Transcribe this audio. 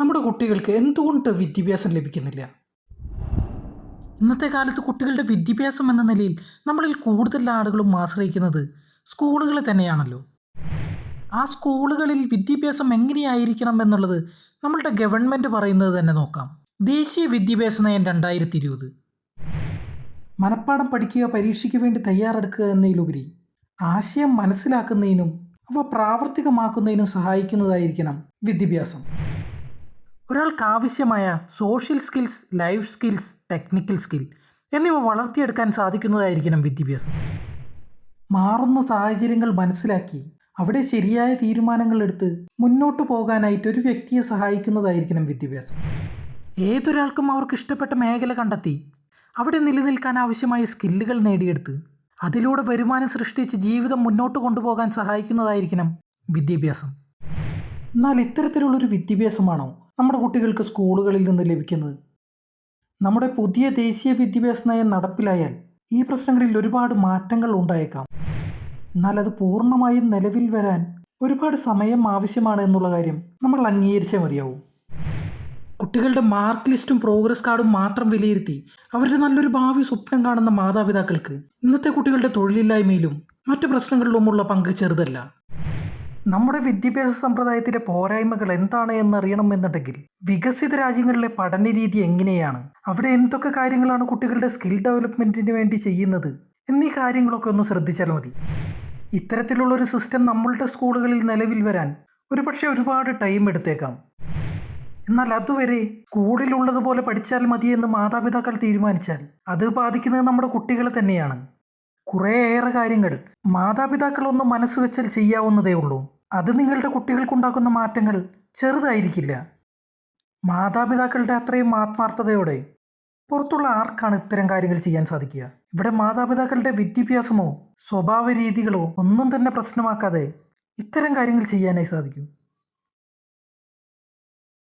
നമ്മുടെ കുട്ടികൾക്ക് എന്തുകൊണ്ട് വിദ്യാഭ്യാസം ലഭിക്കുന്നില്ല? ഇന്നത്തെ കാലത്ത് കുട്ടികളുടെ വിദ്യാഭ്യാസം എന്ന നിലയിൽ നമ്മളിൽ കൂടുതൽ ആളുകളും ആശ്രയിക്കുന്നത് സ്കൂളുകളെ തന്നെയാണല്ലോ. ആ സ്കൂളുകളിൽ വിദ്യാഭ്യാസം എങ്ങനെയായിരിക്കണം എന്നുള്ളത് നമ്മളുടെ ഗവൺമെൻറ് പറയുന്നത് തന്നെ നോക്കാം. ദേശീയ വിദ്യാഭ്യാസ നയം 2020. മനപ്പാഠം പഠിക്കുക, പരീക്ഷയ്ക്ക് വേണ്ടി തയ്യാറെടുക്കുക എന്നതിലുപരി ആശയം മനസ്സിലാക്കുന്നതിനും അവ പ്രാവർത്തികമാക്കുന്നതിനും സഹായിക്കുന്നതായിരിക്കണം വിദ്യാഭ്യാസം. ഒരാൾക്ക് ആവശ്യമായ social skills, life skills, technical skill എന്നിവ വളർത്തിയെടുക്കാൻ സാധിക്കുന്നതായിരിക്കണം വിദ്യാഭ്യാസം. മാറുന്ന സാഹചര്യങ്ങൾ മനസ്സിലാക്കി അവിടെ ശരിയായ തീരുമാനങ്ങൾ എടുത്ത് മുന്നോട്ട് പോകാനായിട്ട് ഒരു വ്യക്തിയെ സഹായിക്കുന്നതായിരിക്കണം വിദ്യാഭ്യാസം. ഏതൊരാൾക്കും അവർക്ക് ഇഷ്ടപ്പെട്ട മേഖല കണ്ടെത്തി അവിടെ നിലനിൽക്കാൻ ആവശ്യമായ സ്കില്ലുകൾ നേടിയെടുത്ത് അതിലൂടെ വരുമാനം സൃഷ്ടിച്ച് ജീവിതം മുന്നോട്ട് കൊണ്ടുപോകാൻ സഹായിക്കുന്നതായിരിക്കണം വിദ്യാഭ്യാസം. എന്നാൽ ഇത്തരത്തിലുള്ളൊരു വിദ്യാഭ്യാസമാണോ നമ്മുടെ കുട്ടികൾക്ക് സ്കൂളുകളിൽ നിന്ന് ലഭിക്കുന്നത്? നമ്മുടെ പുതിയ ദേശീയ വിദ്യാഭ്യാസ നയം നടപ്പിലായാൽ ഈ പ്രശ്നങ്ങളിൽ ഒരുപാട് മാറ്റങ്ങൾ ഉണ്ടായേക്കാം. എന്നാൽ അത് പൂർണ്ണമായും നിലവിൽ വരാൻ ഒരുപാട് സമയം ആവശ്യമാണ് എന്നുള്ള കാര്യം നമ്മൾ അംഗീകരിച്ചേ മതിയാവും. കുട്ടികളുടെ മാർക്ക് ലിസ്റ്റും പ്രോഗ്രസ് കാർഡും മാത്രം വിലയിരുത്തി അവരുടെ നല്ലൊരു ഭാവി സ്വപ്നം കാണുന്ന മാതാപിതാക്കൾക്ക് ഇന്നത്തെ കുട്ടികളുടെ തൊഴിലില്ലായ്മയിലും മറ്റു പ്രശ്നങ്ങളിലുമുള്ള പങ്ക് ചെറുതല്ല. നമ്മുടെ വിദ്യാഭ്യാസ സമ്പ്രദായത്തിലെ പോരായ്മകൾ എന്താണ് എന്നറിയണമെന്നുണ്ടെങ്കിൽ വികസിത രാജ്യങ്ങളിലെ പഠന രീതി എങ്ങനെയാണ്, അവിടെ എന്തൊക്കെ കാര്യങ്ങളാണ് കുട്ടികളുടെ സ്കിൽ ഡെവലപ്മെൻറ്റിന് വേണ്ടി ചെയ്യുന്നത് എന്നീ കാര്യങ്ങളൊക്കെ ഒന്ന് ശ്രദ്ധിച്ചാൽ മതി. ഇത്തരത്തിലുള്ളൊരു സിസ്റ്റം നമ്മളുടെ സ്കൂളുകളിൽ നിലവിൽ വരാൻ ഒരുപക്ഷെ ഒരുപാട് ടൈം എടുത്തേക്കാം. എന്നാൽ അതുവരെ സ്കൂളിലുള്ളതുപോലെ പഠിച്ചാൽ മതിയെന്ന് മാതാപിതാക്കൾ തീരുമാനിച്ചാൽ അത് ബാധിക്കുന്നത് നമ്മുടെ കുട്ടികളെ തന്നെയാണ്. കുറേയേറെ കാര്യങ്ങൾ മാതാപിതാക്കൾ ഒന്ന് മനസ്സ് വെച്ചാൽ ചെയ്യാവുന്നതേ ഉള്ളൂ. അത് നിങ്ങളുടെ കുട്ടികൾക്കുണ്ടാക്കുന്ന മാറ്റങ്ങൾ ചെറുതായിരിക്കില്ല. മാതാപിതാക്കളുടെ അത്രയും ആത്മാർത്ഥതയോടെ പുറത്തുള്ള ആർക്കാണ് ഇത്തരം കാര്യങ്ങൾ ചെയ്യാൻ സാധിക്കുക? ഇവിടെ മാതാപിതാക്കളുടെ വിദ്യാഭ്യാസമോ സ്വഭാവ രീതികളോ ഒന്നും തന്നെ പ്രശ്നമാക്കാതെ ഇത്തരം കാര്യങ്ങൾ ചെയ്യാനായി സാധിക്കും.